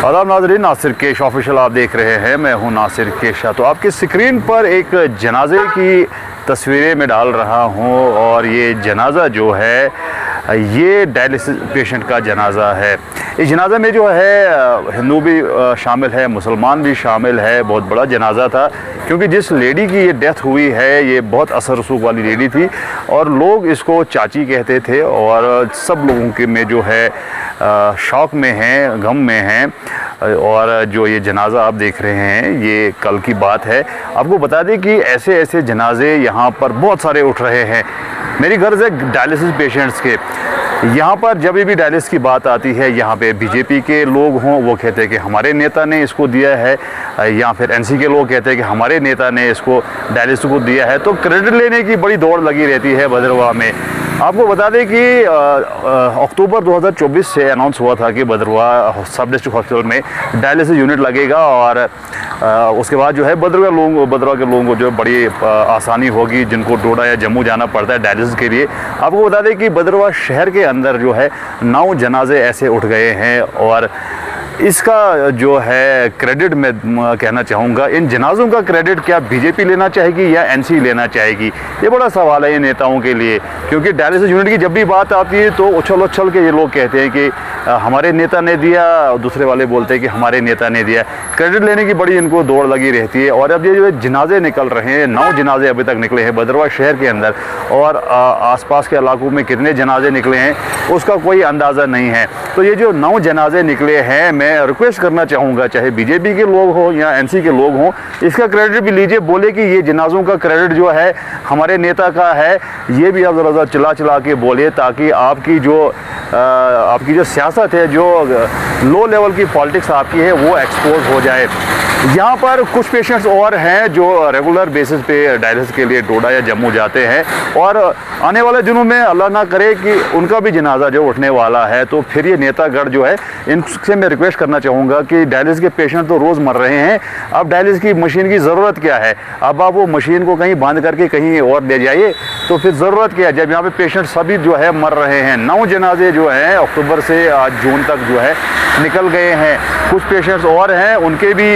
आदाब नाज़रीन, नासिर केश ऑफिशियल आप देख रहे हैं। मैं हूं नासिर केशा। तो आपकी स्क्रीन पर एक जनाजे की तस्वीरें मैं डाल रहा हूं और ये जनाजा जो है ये डायलिसिस पेशेंट का जनाजा है। इस जनाजा में जो है हिंदू भी शामिल है, मुसलमान भी शामिल है। बहुत बड़ा जनाजा था क्योंकि जिस लेडी की ये डेथ हुई है ये बहुत असर रसूख वाली लेडी थी और लोग इसको चाची कहते थे और सब लोगों के में जो है शौक में हैं, गम में हैं। और जो ये जनाजा आप देख रहे हैं ये कल की बात है। आपको बता दें कि ऐसे ऐसे जनाजे यहाँ पर बहुत सारे उठ रहे हैं। मेरी गर्ज है डायलिसिस पेशेंट्स के। यहाँ पर जब भी डायलिसिस की बात आती है, यहाँ पे बीजेपी के लोग हों वो कहते हैं कि हमारे नेता ने इसको दिया है, या फिर एनसी के लोग कहते हैं कि हमारे नेता ने इसको डायलिसिस को दिया है। तो क्रेडिट लेने की बड़ी दौड़ लगी रहती है भद्रवाह में। आपको बता दें कि अक्टूबर 2024 से अनाउंस हुआ था कि भद्रवाह सब डिस्ट्रिक्ट हॉस्पिटल में डायलिसिस यूनिट लगेगा और उसके बाद जो है भद्रवाह के लोगों को जो बड़ी आसानी होगी जिनको डोडा या जम्मू जाना पड़ता है डायलिसिस के लिए। आपको बता दें कि भद्रवाह शहर के अंदर जो है 9 जनाजे ऐसे उठ गए हैं और इसका जो है क्रेडिट मैं कहना चाहूँगा, इन जनाज़ों का क्रेडिट क्या बीजेपी लेना चाहेगी या एनसी लेना चाहेगी, ये बड़ा सवाल है ये नेताओं के लिए। क्योंकि डायलिसिस यूनिट की जब भी बात आती है तो उछल के ये लोग कहते हैं कि हमारे नेता ने दिया, दूसरे वाले बोलते हैं कि हमारे नेता ने दिया। क्रेडिट लेने की बड़ी इनको दौड़ लगी रहती है। और अब ये जो जनाजे निकल रहे हैं, 9 जनाजे अभी तक निकले हैं भद्रवाह शहर के अंदर और आसपास के इलाकों में कितने जनाजे निकले हैं उसका कोई अंदाज़ा नहीं है। तो ये जो 9 जनाजे निकले हैं, मैं रिक्वेस्ट करना चाहूँगा चाहे बीजेपी के लोग हों या एनसी के लोग हों, इसका क्रेडिट भी लीजिए। बोले कि ये जनाजों का क्रेडिट जो है हमारे नेता का है, ये भी आप ज़रा चिल्ला के बोलिए ताकि आपकी जो सियासत है, जो लो लेवल की पॉलिटिक्स आपकी है वो एक्सपोज हो जाए। यहाँ पर कुछ पेशेंट्स और हैं जो रेगुलर बेसिस पे डायलिसिस के लिए डोडा या जम्मू जाते हैं और आने वाले दिनों में अल्लाह ना करे कि उनका भी जनाजा जो उठने वाला है तो फिर ये नेतागढ़ जो है इनसे मैं रिक्वेस्ट करना चाहूँगा कि डायलिसिस के पेशेंट तो रोज़ मर रहे हैं, अब डायलिसिस की मशीन की ज़रूरत क्या है? अब आप वो मशीन को कहीं बांध करके कहीं और ले जाइए तो फिर ज़रूरत क्या है जब यहाँ पे पेशेंट सभी जो है मर रहे हैं। 9 जनाजे जो हैं अक्टूबर से आज जून तक जो है निकल गए हैं। कुछ पेशेंट्स और हैं उनके भी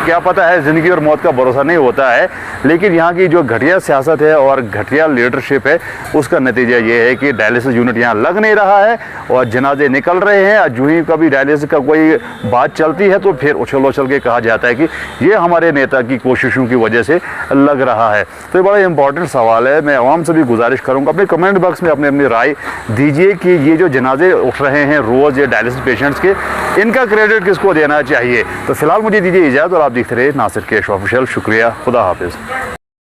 क्या पता है, ज़िंदगी और मौत का भरोसा नहीं होता है। लेकिन यहाँ की जो घटिया सियासत है और घटिया लीडरशिप है उसका नतीजा ये है कि डायलिसिस यूनिट यहाँ लग नहीं रहा है और जनाजे निकल रहे हैं। जूँ ही कभी डायलिसिस का कोई बात चलती है तो फिर उछल के कहा जाता है कि ये हमारे नेता की कोशिशों की वजह से लग रहा है। तो ये बड़ा इंपॉर्टेंट सवाल है। मैं आवाम से भी गुजारिश करूँगा अपने कमेंट बॉक्स में अपनी राय दीजिए कि ये जो जनाजे उठ रहे हैं रोज़ ये डायलिसिस पेशेंट्स के, इनका क्रेडिट किसको देना चाहिए। तो फिलहाल मुझे दीजिए इजाज़त और आप देखते रहे नासिर केश ऑफिशियल। शुक्रिया, खुदा हाफिज़।